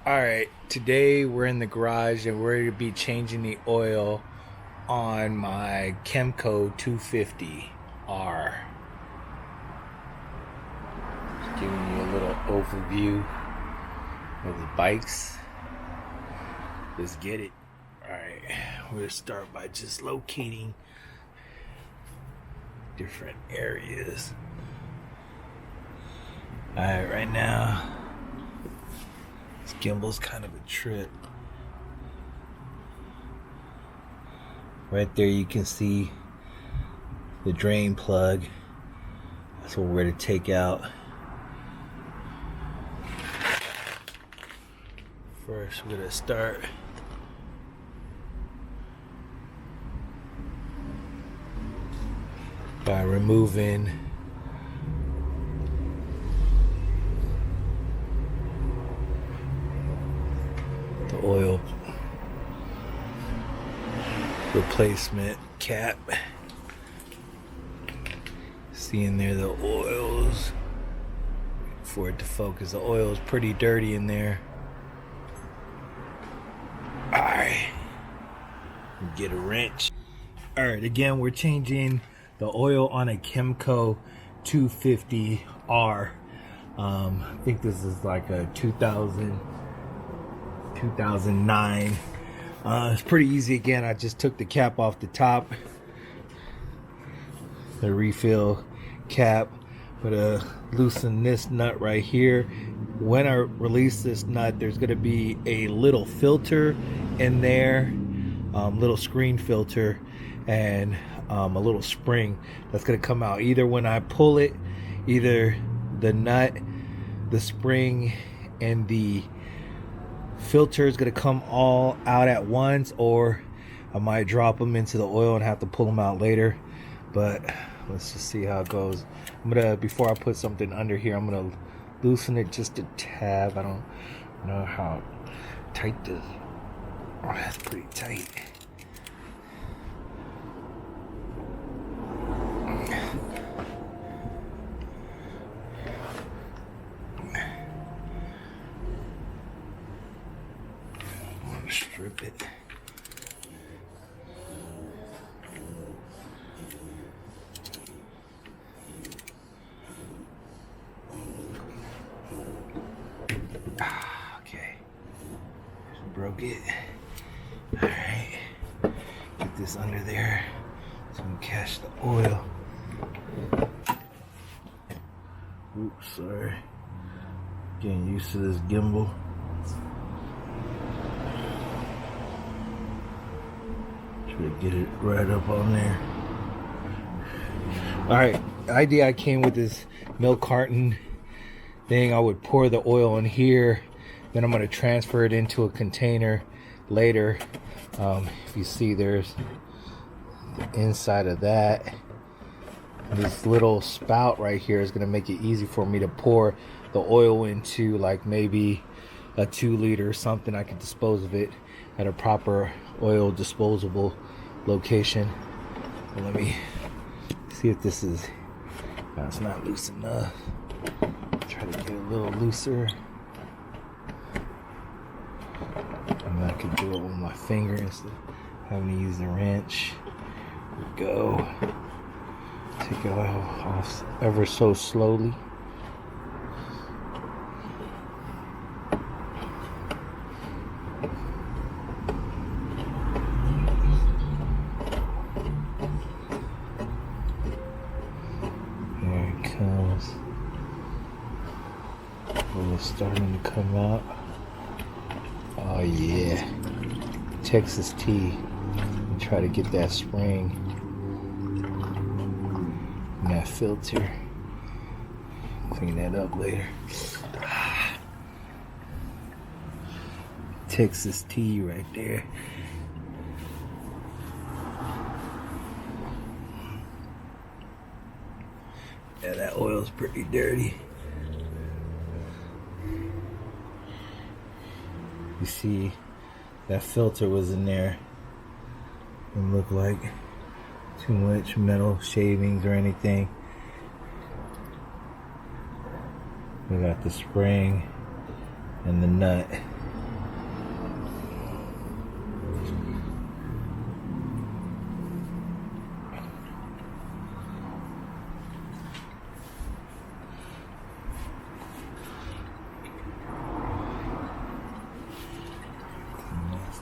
Alright, today we're in the garage and we're going to be changing the oil on my Kymco 250R. Just giving you a little overview of the bikes. Let's get it. Alright, we're going to start by just locating different areas. Alright, right now this gimbal's kind of a trip. Right there you can see the drain plug. That's what we're going to take out. First we're going to start by removing the oil replacement cap. See in there the oils. For it to focus, the oil is pretty dirty in there. Alright, get a wrench. Alright, again we're changing the oil on a Kymco 250R. I think this is like a 2009. It's pretty easy. Again, I just took the cap off the top, the refill cap, but loosen this nut right here. When I release this nut, there's going to be a little filter in there, little screen filter, and a little spring that's going to come out. Either when I pull it, either the nut, the spring, and the filter is going to come all out at once, or I might drop them into the oil and have to pull them out later. But let's just see how it goes. I'm gonna, before I put something under here, I'm gonna loosen it just a tad. I don't know how tight this. Oh, that's pretty tight. Strip it. Okay. Just broke it. Alright. Get this under there so we can catch the oil. Oops, sorry. Getting used to this gimbal. To get it right up on there. Alright, the idea I came with this milk carton thing. I would pour the oil in here, then I'm going to transfer it into a container later. If you see, there's the inside of that. This little spout right here is going to make it easy for me to pour the oil into, like maybe a 2-liter or something. I can dispose of it at a proper oil disposable location. And let me see if this is, it's not loose enough. Try to get a little looser. And I can do it with my finger instead of having to use the wrench. There we go. Take it off ever so slowly. Comes. Well, it's starting to come out. Oh yeah, Texas tea. Try to get that spring and that filter. Clean that up later. Texas tea right there. Yeah, that oil's pretty dirty. You see, that filter was in there. Didn't look like too much metal shavings or anything. We got the spring and the nut.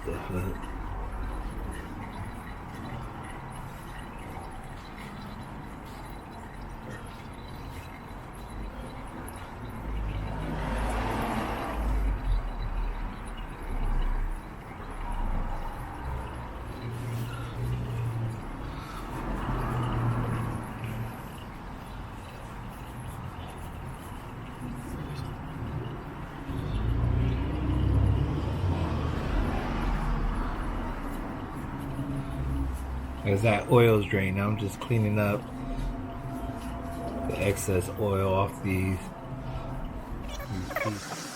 stuff up. As that oil's drained, I'm just cleaning up the excess oil off these pieces.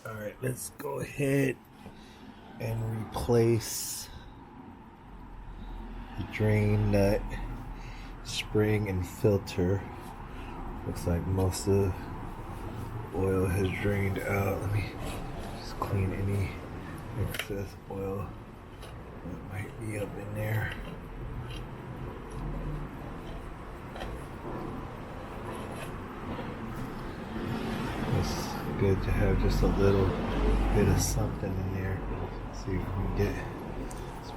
Alright, let's go ahead and replace the drain nut, spring, and filter. Looks like most of the oil has drained out. Let me just clean any excess oil that might be up in there. It's good to have just a little bit of something in there. Let's see if we can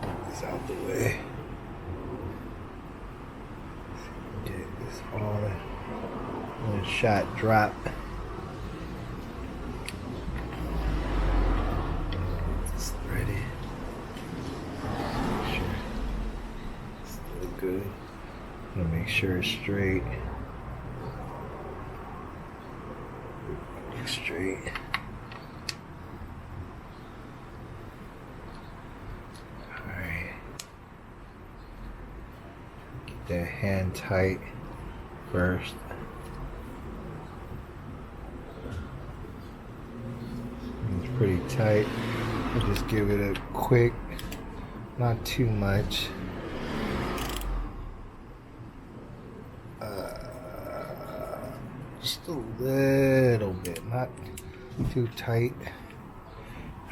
move this out the way. Get this on one shot drop. It's ready. Make sure it's still good. I'm gonna make sure it's straight. Straight. Alright. Get that hand tight first. It's pretty tight. I'll just give it a quick, not too much. Just a little bit, not too tight.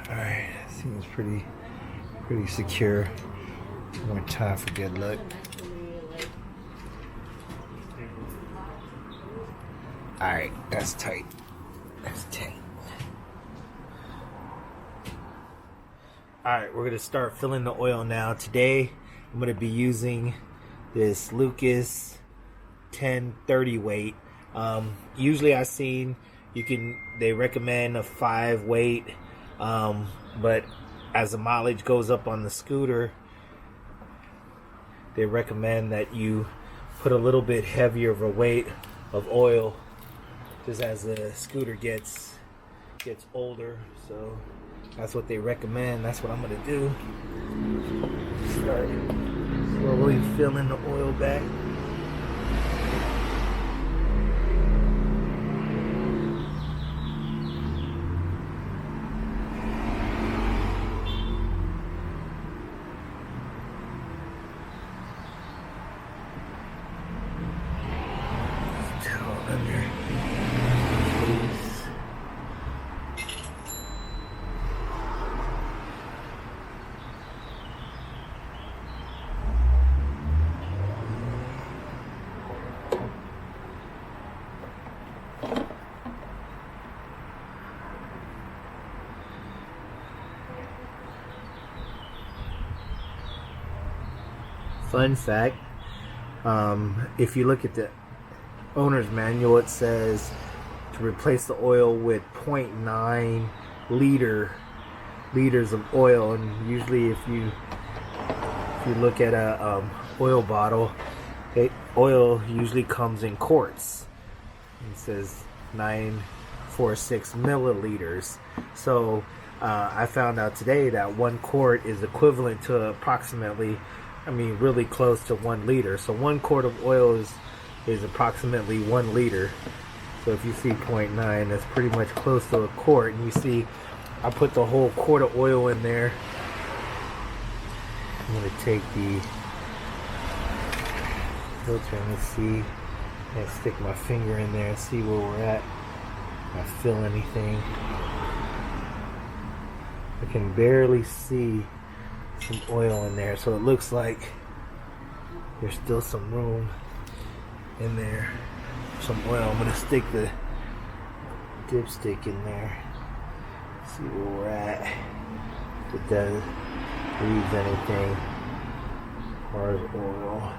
Alright, seems pretty secure. One more time for good luck. Alright, that's tight. That's tight. Alright, we're gonna start filling the oil now. Today I'm gonna be using this Lucas 1030 weight. Usually I've seen they recommend a 5 weight, but as the mileage goes up on the scooter, they recommend that you put a little bit heavier of a weight of oil just as the scooter gets older. So that's what they recommend. That's what I'm gonna do. Start slowly filling the oil back. Fun fact, if you look at the owner's manual, it says to replace the oil with 0.9 liters of oil, and usually if you look at a oil bottle, oil usually comes in quarts. It says 946 milliliters. So I found out today that 1 quart is equivalent to approximately, really close to 1 liter. So 1 quart of oil is approximately 1 liter. So if you see 0.9, that's pretty much close to a quart. And you see, I put the whole quart of oil in there. I'm going to take the filter and let's see. And stick my finger in there and see where we're at. If I feel anything. I can barely see some oil in there, so it looks like there's still some room in there. Some oil. I'm gonna stick the dipstick in there. See where we're at. If it does leaves anything as far as oil.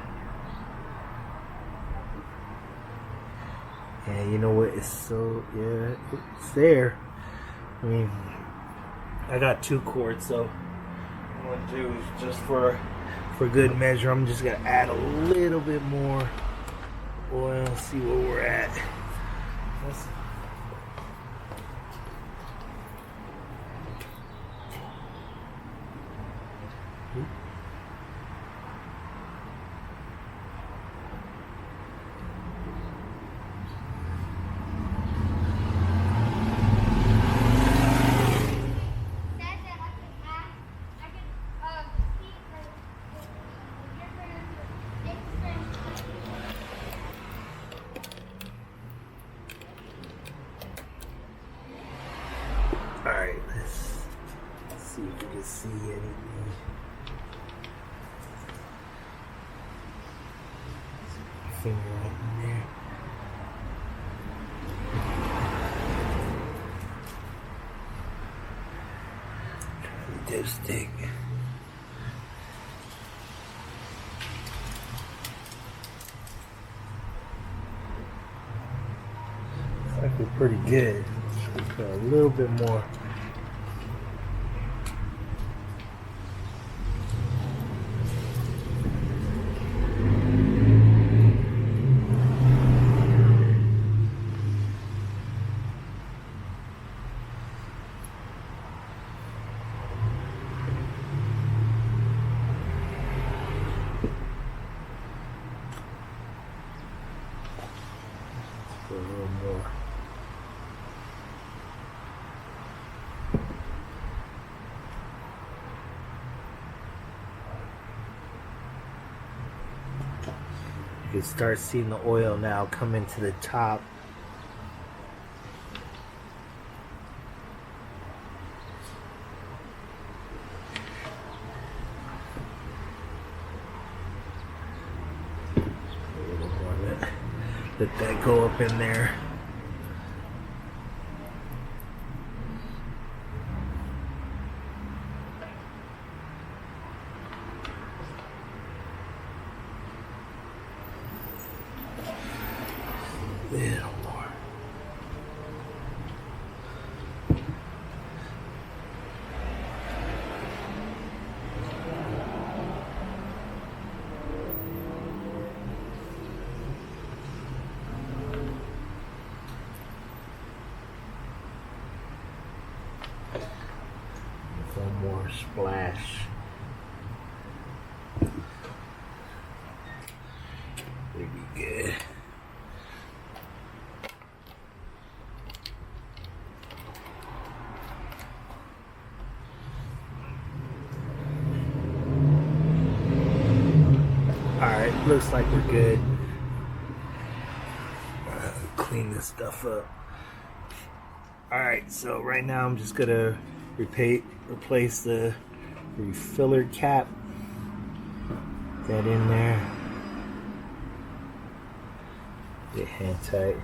And you know what? It's so, yeah, it's there. I mean, I got 2 quarts, so what I'm gonna do is just for good measure, I'm just gonna add a little bit more oil. See where we're at. Alright, let's see if we can see anything. Finger right in there. Try the dipstick. Looks like we're pretty good. Put a little bit more. Put a little more. You can start seeing the oil now come into the top. A little more of it. Let that go up in there. Little more. One more splash. It'll be good. Alright, looks like we're good. Clean this stuff up. Alright, so right now I'm just gonna replace the refiller cap. That in there. Get hand tight.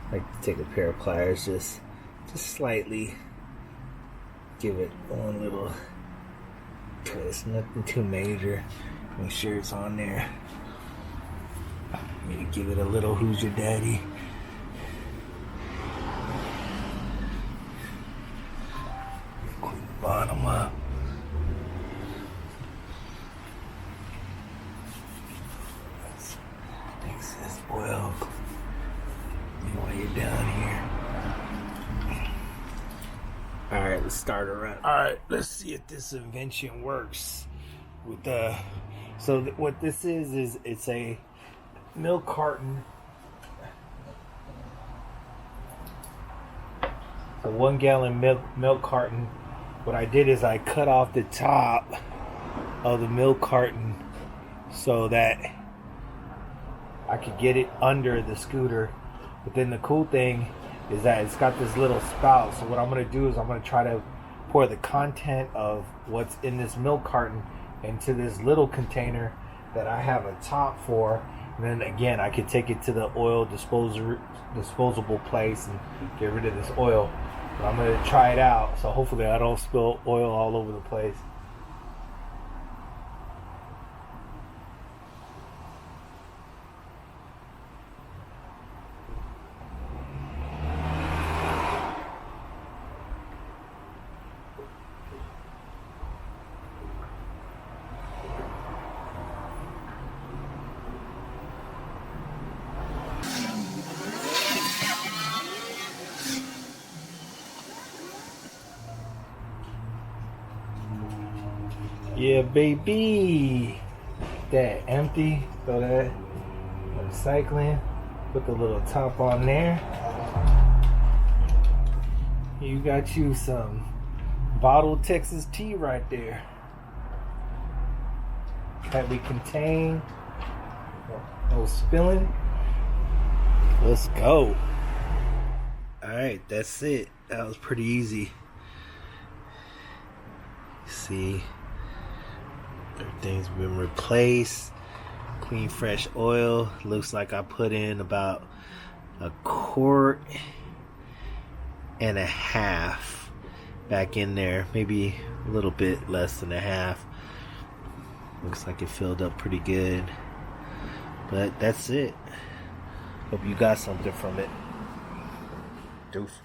I like to take a pair of pliers, just slightly give it one little twist, nothing too major. Make sure it's on there. Maybe give it a little "Who's Your Daddy?" Clean the bottom up. Let's mix this oil while you're down here. Alright, let's start around. Alright, let's see if this invention works. With the what this is it's a milk carton, a 1 gallon milk carton. What I did is I cut off the top of the milk carton so that I could get it under the scooter. But then the cool thing is that it's got this little spout, so what I'm going to do is I'm going to try to pour the content of what's in this milk carton into this little container that I have a top for. And then again, I could take it to the oil disposable place and get rid of this oil. But I'm going to try it out, so hopefully I don't spill oil all over the place. Yeah, baby. That empty. Throw that recycling. Put the little top on there. You got you some bottled Texas tea right there that we contain. No spilling. Let's go. Alright, that's it. That was pretty easy. See, everything's been replaced. Clean, fresh oil. Looks like I put in about 1.5 quarts back in there. Maybe a little bit less than a half. Looks like it filled up pretty good. But that's it. Hope you got something from it. Deuce.